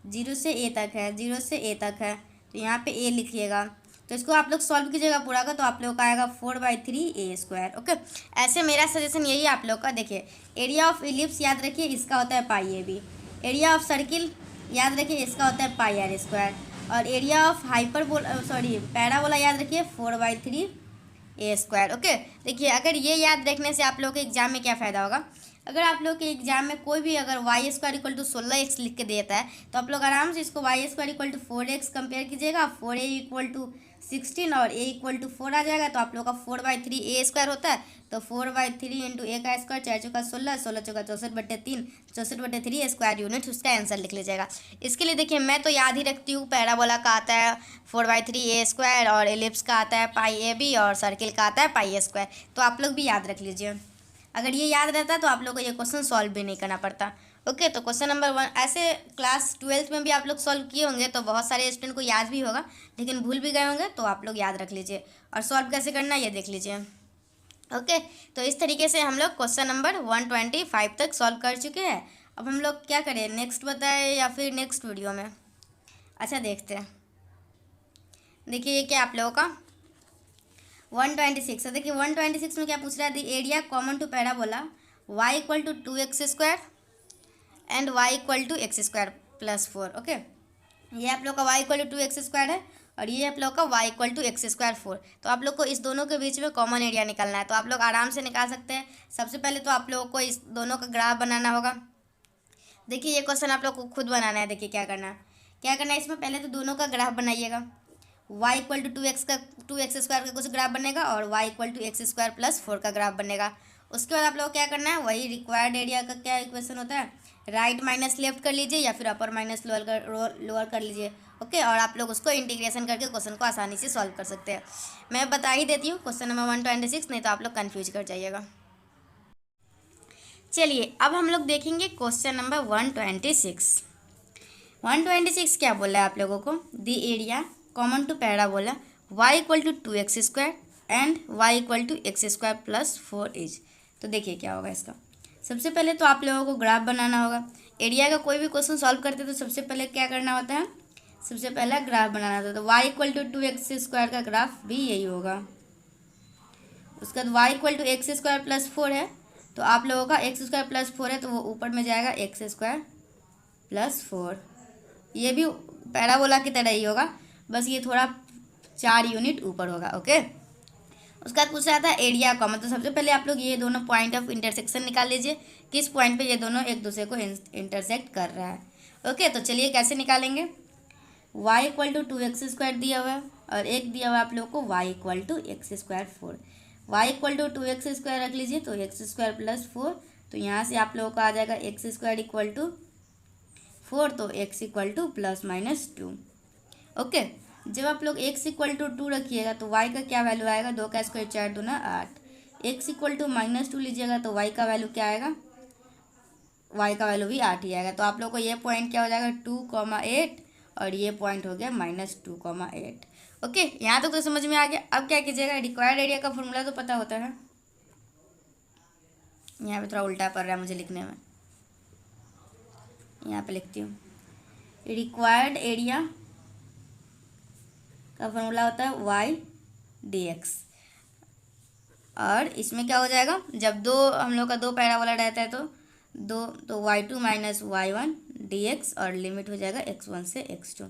0 से a तक है, 0 से a तक है। तो यहाँ पे a लिखिएगा, तो इसको आप लोग सॉल्व कीजिएगा पूरा का, तो आप लोग का आएगा 4/3a²। ओके, ऐसे मेरा सजेशन यही है आप लोग का। देखिए एरिया ऑफ इलिप्स याद रखिए, इसका होता है πab। एरिया ऑफ सर्किल याद रखिए, इसका होता है πr²। और एरिया ऑफ पैराबोला याद रखिए 4/3 a²। ओके, देखिए अगर ये याद रखने से आप लोगों के एग्जाम में क्या फ़ायदा होगा। अगर आप लोग के एग्जाम में कोई भी अगर y² = 16x लिख के देता है तो आप लोग आराम से इसको y² = 4x कंपेयर कीजिएगा, 4a = 16 और a = 4 आ जाएगा, तो आप लोग का 4/3 a² होता है। तो 4/3 × a², 4 चौका 16, 16 चौका 64/3, 64/3 यूनिट उसका आंसर लिख लीजिएगा। इसके लिए देखिए मैं तो याद ही रखती हूँ, पैराबोला का आता है 4/3 a² और एलिप्स का आता है πab और सर्किल का आता है πa²। तो आप लोग भी याद रख लीजिए। अगर ये याद रहता तो आप लोग को ये क्वेश्चन सॉल्व भी नहीं करना पड़ता। ओके, तो क्वेश्चन नंबर 1 ऐसे क्लास 12th में भी आप लोग सॉल्व किए होंगे तो बहुत सारे स्टूडेंट को याद भी होगा, लेकिन भूल भी गए होंगे, तो आप लोग याद रख लीजिए और सॉल्व कैसे करना ये देख लीजिए। ओके, तो इस तरीके से हम लोग क्वेश्चन नंबर 125 तक सॉल्व कर चुके हैं। अब हम लोग क्या करें, नेक्स्ट बताएं या फिर नेक्स्ट वीडियो में? अच्छा देखते हैं। देखिए ये क्या आप लोगों का 126 है। देखिए 126 में क्या पूछ रहा है, the area common to parabola y = 2x² and y = x² + 4। Okay, ये आप लोग का y = 2x² है और ये आप लोग का y = x² 4। तो आप लोग को इस दोनों के बीच में कॉमन एरिया निकालना है, तो आप लोग आराम से निकाल सकते हैं। सबसे पहले तो आप लोगों को इस दोनों का ग्राफ बनाना होगा। देखिए ये क्वेश्चन आप लोग को खुद बनाना है। देखिए क्या करना है इसमें, पहले तो दोनों का ग्राफ बनाइएगा। y = 2x² का कुछ ग्राफ बनेगा और y = x² + 4 का ग्राफ बनेगा। उसके बाद आप लोग क्या करना है, वही रिक्वायर्ड एरिया का क्या इक्वेशन होता है, राइट माइनस लेफ्ट कर लीजिए या फिर अपर माइनस लोअर कर लीजिए। ओके, और आप लोग उसको इंटीग्रेशन करके क्वेश्चन को आसानी से सॉल्व कर सकते हैं। मैं बता ही देती हूँ क्वेश्चन नंबर 126, नहीं तो आप लोग कन्फ्यूज कर जाइएगा। चलिए अब हम लोग देखेंगे क्वेश्चन नंबर 126। 126 क्या बोला है आप लोगों को, the area common to parabola y = 2x² and y = x² + 4 is. तो देखिए क्या होगा इसका। सबसे पहले तो आप लोगों को ग्राफ बनाना होगा। एरिया का कोई भी क्वेश्चन सॉल्व करते तो सबसे पहले क्या करना होता है, सबसे पहला ग्राफ बनाना होता है। तो y = 2x² का ग्राफ भी यही होगा। उसके बाद y = x² + 4 है, तो आप लोगों का x² + 4 है तो वो ऊपर में जाएगा x² + 4। ये भी पैराबोला की तरह ही होगा, बस ये थोड़ा 4 यूनिट ऊपर होगा। ओके, उसका बाद पूछ रहा था एरिया का, मतलब सबसे पहले आप लोग ये दोनों पॉइंट ऑफ इंटरसेक्शन निकाल लीजिए, किस पॉइंट पे ये दोनों एक दूसरे को इंटरसेक्ट कर रहा है। ओके, तो चलिए कैसे निकालेंगे। y = 2x² दिया हुआ है और एक दिया हुआ है आप लोग को y = x² 4। y = 2x² रख लीजिए तो x² + 4, तो यहाँ से आप लोगों को आ जाएगा x² = 4, तो x = ±2। ओके, जब आप लोग x = 2 रखिएगा तो y का क्या वैल्यू आएगा, 2 का स्क्वायर 4 दूना 8। x = -2 लीजिएगा तो y का वैल्यू क्या आएगा, y का वैल्यू भी 8 ही आएगा। तो आप लोग को ये पॉइंट क्या हो जाएगा 2,8 और ये पॉइंट हो गया -2,8। ओके, यहाँ तक तो समझ में आ गया। अब क्या कीजिएगा, रिक्वायर्ड एरिया का फॉर्मूला तो पता होता है। यहाँ पे थोड़ा उल्टा पड़ रहा है मुझे लिखने में, यहाँ पे लिखती हूँ। रिक्वायर्ड एरिया का फॉर्मूला होता है y/dx, और इसमें क्या हो जाएगा, जब हम लोग का 2 पैराबोला रहता है तो y2 - y1 dx और लिमिट हो जाएगा x1 से x2।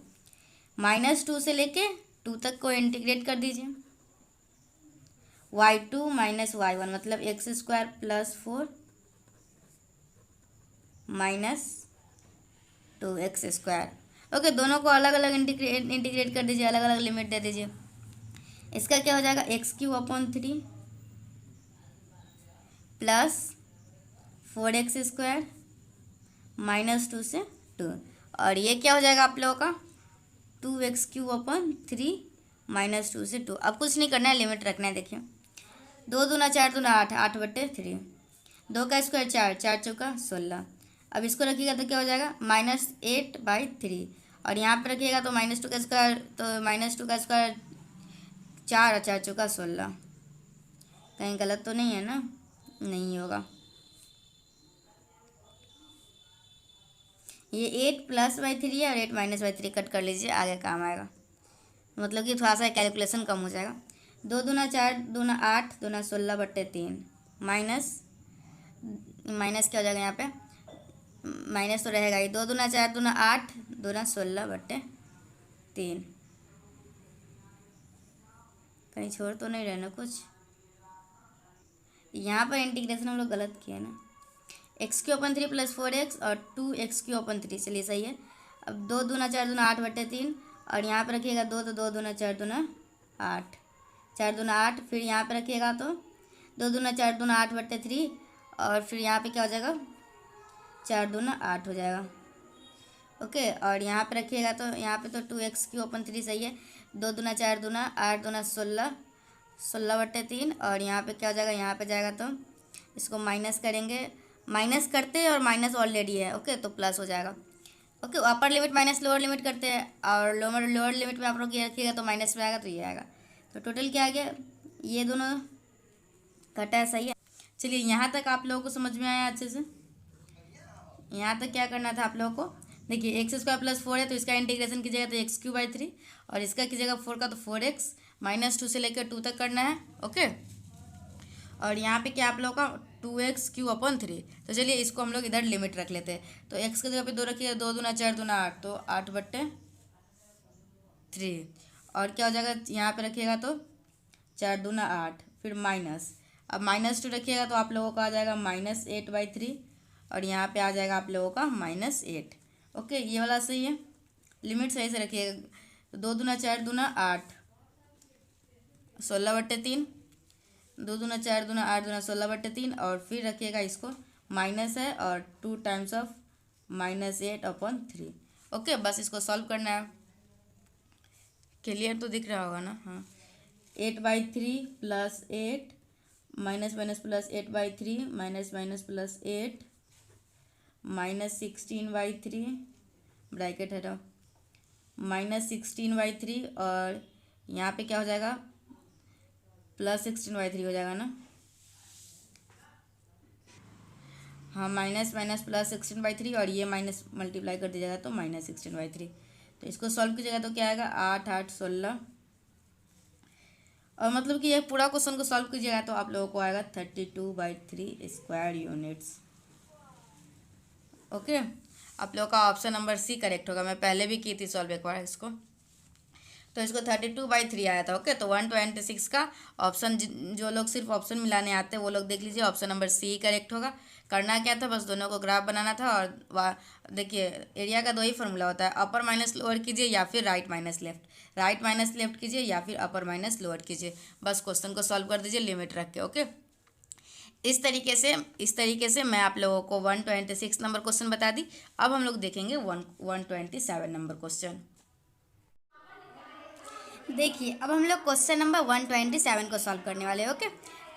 -2 से लेके 2 तक को इंटीग्रेट कर दीजिए। y2 - y1 मतलब x² + 4 - 2x²। ओके, दोनों को अलग अलग इंटीग्रेट कर दीजिए, अलग अलग लिमिट दे दीजिए। इसका क्या हो जाएगा x³ + 4x² -2 से 2, और ये क्या हो जाएगा आप लोगों का 2x³ -2 से 2। अब कुछ नहीं करना है, लिमिट रखना है। देखिए 2 दूना 4 दूना 8, 8/3, 2 का स्क्वायर 4, 4 चौका 16। अब इसको रखिएगा तो क्या हो जाएगा -8/3, और यहाँ पर रखिएगा तो -2 का स्क्वायर, तो -2 का स्क्वायर 4 और 4 चौका 16। कहीं गलत तो नहीं है ना, नहीं होगा। ये 8+/3 है और 8-/3 कट कर लीजिए, आगे काम आएगा, मतलब कि थोड़ा सा कैलकुलेशन कम हो जाएगा। 2 दूना 4 दूना 8 दूना 16/3 माइनस क्या हो जाएगा, यहाँ पे माइनस तो रहेगा ही। 2 दूना 4 दूना 8 दूना 16/3 3। कहीं छोड़ तो नहीं रहना कुछ। यहाँ पर इंटीग्रेशन हम लोग गलत किया ना, x³ + 4x और 2x³ चलिए सही है। अब 2 दूना 4 दूना 8/3 और यहाँ पर रखिएगा 2 तो 2 दूना 4 दूना 8, 4 दूना 8, फिर यहाँ पे रखिएगा तो 2 दूना 4 दूना 8/3 और फिर यहाँ पे क्या हो जाएगा 4 दूना 8 हो जाएगा। ओके, और यहाँ पे रखिएगा तो यहाँ पे तो 2x³ सही है। 2 दूना 4 दूना 8 दूना 16, 16/3 और यहाँ पे क्या हो जाएगा, यहाँ पे जाएगा तो इसको माइनस करेंगे, माइनस करते हैं और माइनस ऑलरेडी है। ओके, तो प्लस हो जाएगा। Okay, upper limit minus lower limit करते हैं और लोअर लिमिट में आप लोग ये रखिएगा तो माइनस में आएगा तो ये आएगा। तो टोटल क्या आ गया, ये दोनों कटा है, सही है। चलिए यहाँ तक आप लोगों को समझ में आया अच्छे से। यहाँ तक क्या करना था आप लोगों को, देखिए x² + 4 है तो इसका इंटीग्रेशन कीजिएगा तो x³/3 और इसका कीजिएगा 4 का तो 4x -2 से लेकर 2 तक करना है। ओके, और यहाँ पे क्या आप लोगों का 2x³/3। तो चलिए इसको हम लोग इधर लिमिट रख लेते हैं। तो x की जगह पे 2 रखिएगा, 2 दूना 4 दूना 8 तो 8/3 और क्या हो जाएगा यहाँ पे रखिएगा तो 4 दूना 8, फिर माइनस, अब -2 रखिएगा तो आप लोगों का आ जाएगा -8/3 और यहाँ पे आ जाएगा आप लोगों का -8। ओके, ये वाला सही है, लिमिट सही से रखिएगा। 2 दूना 4 दूना 8, 16/3, 2 दूना 4 दूना 8 दूना 16/3 और फिर रखिएगा इसको माइनस है और 2 टाइम्स ऑफ -8/3। ओके, बस इसको सॉल्व करना है। क्लियर तो दिख रहा होगा ना, हाँ। 8/3 + 8 minus minus plus 8/3 minus minus plus 8 -16/3 bracket हटाओ -16/3 और यहाँ पे क्या हो जाएगा +16/3 हो जाएगा ना, हाँ, माइनस माइनस +16/3 और ये माइनस मल्टीप्लाई कर दीजिएगा तो -16/3। तो इसको सॉल्व कीजिएगा तो क्या आएगा 8 8 16 और मतलब कि ये पूरा क्वेश्चन को सॉल्व कीजिएगा तो आप लोगों को आएगा 32/3 स्क्वायर यूनिट्स। ओके, आप लोगों का ऑप्शन नंबर सी करेक्ट होगा। मैं पहले भी की थी सॉल्व एक बार इसको, तो इसको 32/3 आया था। ओके, तो 126 का ऑप्शन, जो लोग सिर्फ ऑप्शन मिलाने आते हैं वो लोग देख लीजिए, ऑप्शन नंबर सी करेक्ट होगा। करना क्या था, बस दोनों को ग्राफ बनाना था और देखिए एरिया का 2 ही फॉर्मूला होता है, अपर माइनस लोअर कीजिए या फिर right minus left, right minus left कीजिए या फिर अपर माइनस लोअर कीजिए। बस क्वेश्चन को सॉल्व कर दीजिए लिमिट रख के। ओके, इस तरीके से मैं आप लोगों को 126 नंबर क्वेश्चन बता दी। अब हम लोग देखेंगे 127 नंबर क्वेश्चन। देखिए अब हम लोग क्वेश्चन नंबर 127 को सॉल्व करने वाले हैं। ओके,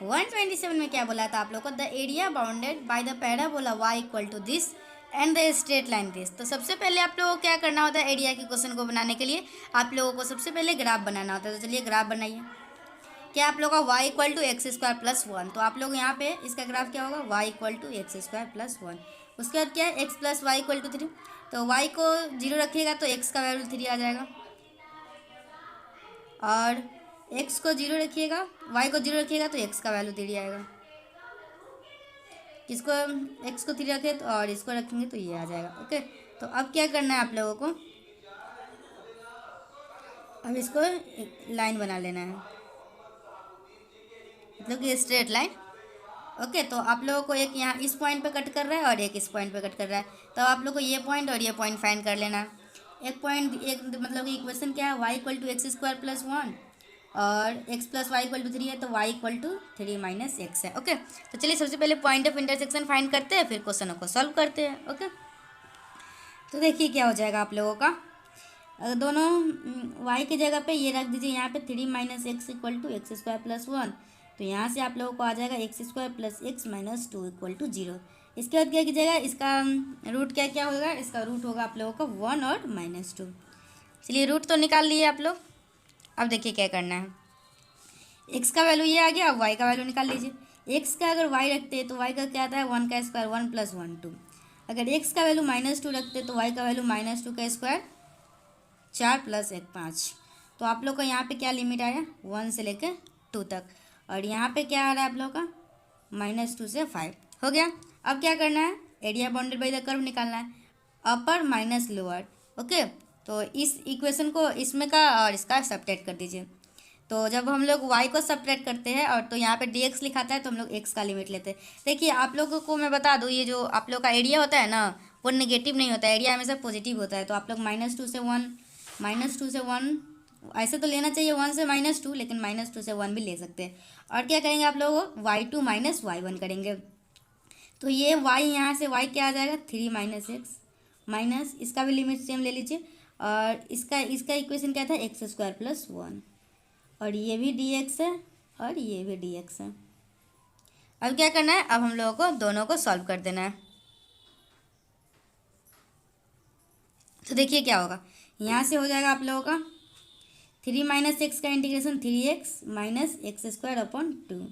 127 में क्या बोला था आप लोग को, the area bounded by the parabola y = this and the straight line this. तो सबसे पहले आप लोगों को क्या करना होता है, एरिया के क्वेश्चन को बनाने के लिए आप लोगों को सबसे पहले ग्राफ बनाना होता है। तो चलिए ग्राफ बनाइए। क्या आप लोग का y = x² + 1, तो आप लोग यहाँ पे इसका ग्राफ क्या होगा y = x² + 1। उसके बाद क्या है x + y = 3, तो y को 0 रखिएगा तो x का वैल्यू 3 आ जाएगा और x को 0 रखिएगा, y को 0 रखिएगा तो x का वैल्यू 3 आएगा। इसको x को 3 रखें तो और इसको रखेंगे तो ये आ जाएगा। ओके, तो अब क्या करना है आप लोगों को, अब इसको लाइन बना लेना है, मतलब कि स्ट्रेट लाइन। ओके, तो आप लोगों को एक यहाँ इस पॉइंट पे कट कर रहा है और एक इस पॉइंट पे कट कर रहा है, तो आप लोग को ये पॉइंट और ये पॉइंट फाइंड कर लेना है। एक पॉइंट, एक मतलब कि इक्वेशन क्या है, y = x² + 1 और x + y = 3 है, तो y = 3 - x है। ओके, तो चलिए सबसे पहले पॉइंट ऑफ इंटरसेक्शन फाइंड करते हैं, फिर क्वेश्चनों को सॉल्व करते हैं। ओके, तो देखिए क्या हो जाएगा आप लोगों का, दोनों y की जगह पे ये रख दीजिए, यहाँ पे 3 - x = x² + 1, तो यहाँ से आप लोगों को आ जाएगा x² + x - 2 = 0। इसके बाद क्या कीजिएगा, इसका रूट क्या क्या होगा, इसका रूट होगा आप लोगों का 1 और -2। चलिए रूट तो निकाल लिए आप लोग। अब देखिए क्या करना है, x का वैल्यू ये आ गया, अब y का वैल्यू निकाल लीजिए। x का अगर y रखते हैं तो y का क्या आता है 1 का स्क्वायर 1 + 1 2। अगर x का वैल्यू -2 रखते तो y का वैल्यू -2 का स्क्वायर 4 + 1 5। तो आप लोग का यहाँ पे क्या लिमिट आया 1 से लेकर 2 तक, और यहाँ पे क्या आ रहा है आप लोग का -2 से 5 हो गया। अब क्या करना है, area bounded by the curve निकालना है, अपर माइनस लोअर। ओके, तो इस इक्वेशन को इसमें का और इसका सब्ट्रैक्ट कर दीजिए। तो जब हम लोग y को सब्ट्रैक्ट करते हैं और तो यहाँ पे dx लिखाता है तो हम लोग x का लिमिट लेते हैं। देखिए आप लोगों को मैं बता दूँ, ये जो आप लोग का एरिया होता है ना वो नेगेटिव नहीं होता है, एरिया हमेशा पॉजिटिव होता है। तो आप लोग -2 से 1, -2 से 1, ऐसे तो लेना चाहिए 1 से -2, लेकिन -2 से 1 भी ले सकते हैं। और क्या करेंगे आप लोग, y2 - y1 करेंगे। तो ये y यहाँ से y क्या आ जाएगा, 3 - x माइनस इसका भी लिमिट सेम ले लीजिए। और इसका इक्वेशन क्या था, x² + 1, और ये भी dx है और ये भी dx है। अब क्या करना है, अब हम लोगों को दोनों को सॉल्व कर देना है। तो देखिए क्या होगा, यहाँ से हो जाएगा आप लोगों का 3 - x का इंटीग्रेशन 3x - x² / 2।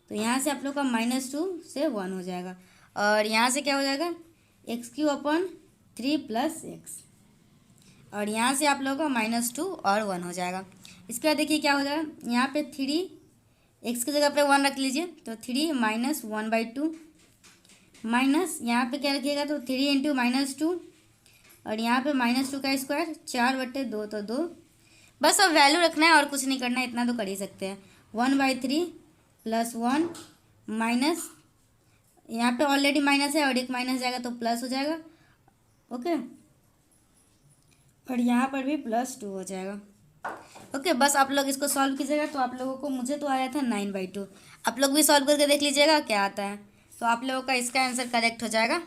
तो यहाँ से आप लोग का -2 से 1 हो जाएगा, और यहाँ से क्या हो जाएगा x³ / 3 + x, और यहाँ से आप लोगों का -2 और 1 हो जाएगा। इसके बाद देखिए क्या हो जाएगा, यहाँ पे 3 x की जगह पे 1 रख लीजिए, तो 3 - 1/2 माइनस यहाँ पे क्या रखिएगा, तो 3 × -2, और यहाँ पे -2 का स्क्वायर 4/2, तो 2। बस अब वैल्यू रखना है और कुछ नहीं करना है, इतना तो कर ही सकते हैं। 1/3 + 1 माइनस यहाँ पे ऑलरेडी माइनस है और एक माइनस जाएगा तो प्लस हो जाएगा, ओके। और यहाँ पर भी +2 हो जाएगा, ओके। बस आप लोग इसको सॉल्व कीजिएगा। तो आप लोगों को, मुझे तो आया था 9/2, आप लोग भी सॉल्व करके देख लीजिएगा क्या आता है। तो आप लोगों का इसका आंसर करेक्ट हो जाएगा।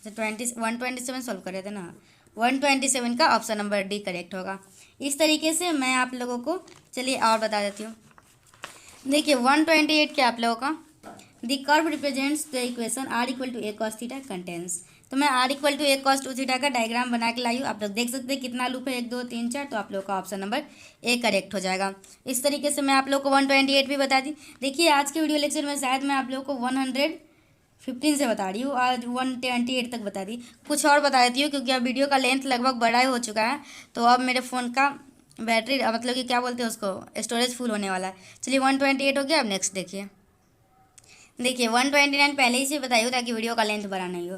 तो 127 सॉल्व कर रहे थे ना, 127 का ऑप्शन नंबर डी करेक्ट होगा। इस तरीके से मैं आप लोगों को, चलिए और बता देती हूँ। देखिए 128 क्या आप लोगों का, the curve represents the equation r = a cos theta contains. तो मैं r = a cos 2 थीटा का डायग्राम बना के लाई हूँ। आप लोग देख सकते हैं कितना लूप है, 1 2 3 4। तो आप लोग का ऑप्शन नंबर ए करेक्ट हो जाएगा। इस तरीके से मैं आप लोग को 128 भी बता दी। देखिए आज के वीडियो लेक्चर में शायद मैं आप लोग को 115 से बता रही हूँ, आज 128 तक बता दी। कुछ और बता देती हूँ क्योंकि अब वीडियो का लेंथ लगभग बड़ा ही हो चुका है। तो अब मेरे फ़ोन का बैटरी, मतलब कि क्या बोलते हैं उसको, स्टोरेज फुल होने वाला है। चलिए 128 हो गया। अब नेक्स्ट देखिए 129 पहले ही से बताइए ताकि वीडियो का लेंथ बड़ा नहीं हो।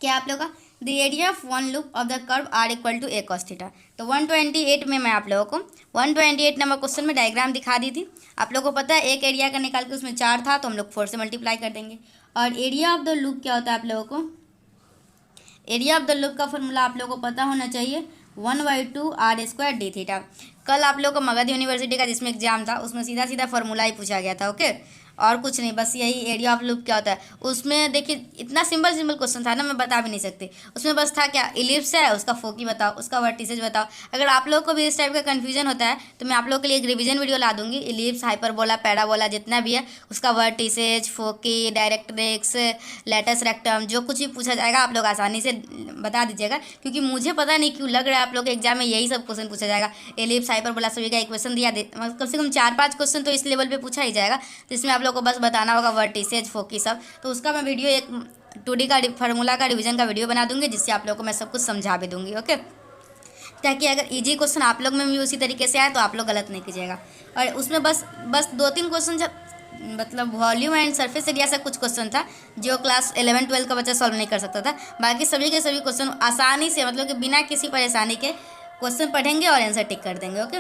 क्या आप लोग का, the area of one loop of the curve r = a cos theta. तो 128 में मैं आप लोगों को 128 नंबर क्वेश्चन में डायग्राम दिखा दी थी। आप लोगों को पता है एक एरिया का निकाल के उसमें 4 था तो हम लोग 4 से मल्टीप्लाई कर देंगे। और एरिया ऑफ द लूप क्या होता है, आप लोगों को एरिया ऑफ द लूप का फॉर्मूला आप लोगों को पता होना चाहिए, 1/2 r² d थीटा। कल आप लोगों को मगध यूनिवर्सिटी का जिसमें एग्जाम था उसमें सीधा सीधा फॉर्मूला ही पूछा गया था, ओके। और कुछ नहीं, बस यही एरिया ऑफ लूप क्या होता है। उसमें देखिए इतना सिंपल क्वेश्चन था ना, मैं बता भी नहीं सकती। उसमें बस था क्या, इलिप्स है, उसका फोकी बताओ, उसका वर्टिसेज बताओ। अगर आप लोग को भी इस टाइप का कन्फ्यूजन होता है तो मैं आप लोग के लिए एक रिवीजन वीडियो ला दूंगी। इलिप्स, हाइपरबोला, पैराबोला जितना भी है उसका वर्टिसेज, फोकी, डायरेक्ट्रिक्स, लेटस रेक्टम, जो कुछ भी पूछा जाएगा आप लोग आसानी से बता दीजिएगा। क्योंकि मुझे पता नहीं क्यों लग रहा है आप लोग के एग्जाम में यही सब क्वेश्चन पूछा जाएगा। इलिप्स, हाइपरबोला सभी का इक्वेशन दिया, कम से कम 4-5 क्वेश्चन तो इस लेवल पे पूछा ही जाएगा। तो इसमें आप लोग को बस बताना होगा वर्टिसेज, फोकी सब। तो उसका मैं वीडियो एक 2D का फार्मूला का रिवीजन का वीडियो बना दूंगी, जिससे आप लोग को मैं सब कुछ समझा भी दूंगी, ओके। ताकि अगर इजी क्वेश्चन आप लोग में भी उसी तरीके से आए तो आप लोग गलत नहीं कीजिएगा। और उसमें बस 2-3 क्वेश्चन जब मतलब वॉल्यूम एंड सरफेस एरिया से कुछ क्वेश्चन था जो क्लास 11-12 का बच्चा सॉल्व नहीं कर सकता था। बाकी सभी के सभी क्वेश्चन आसानी से, मतलब कि बिना किसी परेशानी के क्वेश्चन पढ़ेंगे और आंसर टिक कर देंगे, ओके।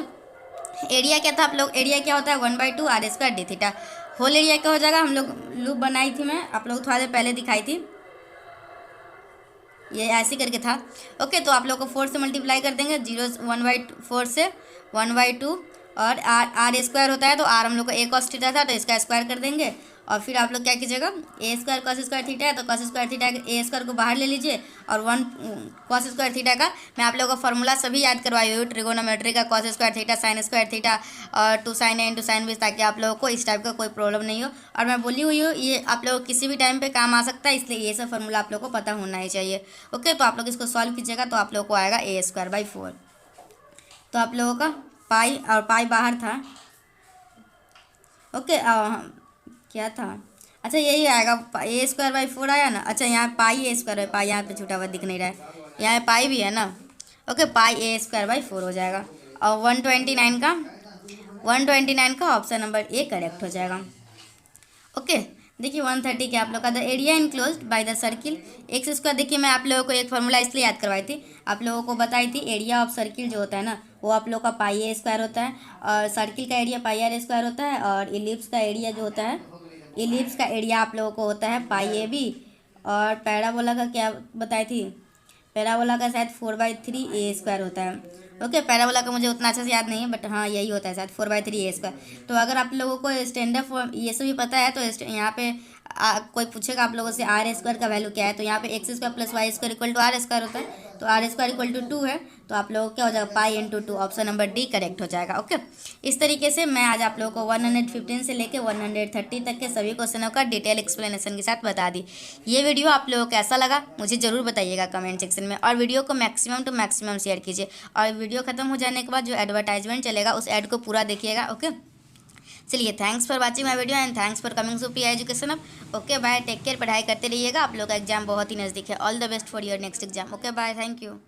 एरिया क्या था आप लोग, एरिया क्या होता है, 1/2 r² d theta. Whole area क्या हो जाएगा, हम लोग लूप बनाई थी, मैं आप लोग थोड़ा देर पहले दिखाई थी, ये ऐसे करके था, ओके। तो आप लोग को 4 से मल्टीप्लाई कर देंगे, 1/4 से 1/2, और r² होता है तो r हम लोग को a cos थीटा था तो इसका स्क्वायर कर देंगे। और फिर आप लोग क्या कीजिएगा, a² cos² थीटा है तो cos² थीटा a² को बाहर ले लीजिए, और 1 cos² थीटा का मैं आप लोगों को फॉर्मूला सभी याद करवाई हुई, ट्रिगोनोमेट्री का cos² थीटा, sin² थीटा, और 2sin a × sin b, ताकि आप लोगों को इस टाइप का कोई प्रॉब्लम नहीं हो। और मैं बोली हुई हूँ ये आप लोग किसी भी टाइम पे काम आ सकता है, इसलिए ये सब फॉर्मूला आप लोग को पता होना ही चाहिए, ओके। तो आप लोग इसको सॉल्व कीजिएगा तो आप लोग को आएगा a²/4। तो आप लोगों का पाई, और पाई बाहर था, ओके। क्या था, अच्छा यही आएगा, a²/4 आया ना। अच्छा यहाँ पाई a², पाई यहाँ पे छूटा हुआ दिख नहीं रहा है, यहाँ पाई भी है ना, ओके। पाई a²/4 हो जाएगा। और 129 का ऑप्शन नंबर ए करेक्ट हो जाएगा, ओके। देखिए 130 क्या आप लोग का the area enclosed by the circle x square. देखिए मैं आप लोगों को एक फार्मूला इसलिए याद करवाई थी, आप लोगों को बताई थी एरिया ऑफ सर्किल जो होता है ना वो आप लोग का पाई ए स्क्वायर होता है, और सर्किल का एरिया पाई आर स्क्वायर होता है, और इलिप्स का एरिया जो होता है, इलिप्स का एरिया आप लोगों को होता है पाई ए बी। और पैराबोला का क्या बताई थी, पैराबोला का शायद 4/3 ए स्क्वायर होता है। ओके, पैराबोला का मुझे उतना अच्छे से याद नहीं है, बट हाँ यही होता है शायद 4/3 ए स्क्वायर। तो अगर आप लोगों को स्टैंडर्ड फॉर्म ये सब भी पता है तो यहाँ पे कोई पूछेगा आप लोगों से आर स्क्वायर का वैल्यू क्या है, तो यहाँ पे X square plus Y square equal to R square होता है, तो आर स्क्वायर इक्वल टू 2 है, तो आप लोगों को क्या हो जाएगा pi into 2, option number D correct हो जाएगा। ओके, इस तरीके से मैं आज आप लोगों को 115 से लेके 130 तक के सभी क्वेश्चनों का डिटेल एक्सप्लेनेशन के साथ बता दी। ये वीडियो आप लोगों को कैसा लगा मुझे ज़रूर बताइएगा कमेंट सेक्शन में, और वीडियो को मैक्सिमम टू मैक्सिमम शेयर कीजिए, और वीडियो खत्म हो जाने के बाद जो एडवर्टाइजमेंट चलेगा उस एड को पूरा देखिएगा। ओके, चलिए, thanks for watching my video and thanks for coming Supriya education अब। ओके बाय, टेक केयर, पढ़ाई करते रहिएगा, आप लोग का एग्जाम बहुत ही नज़दीक है। All the best for your next exam. Okay bye, thank you.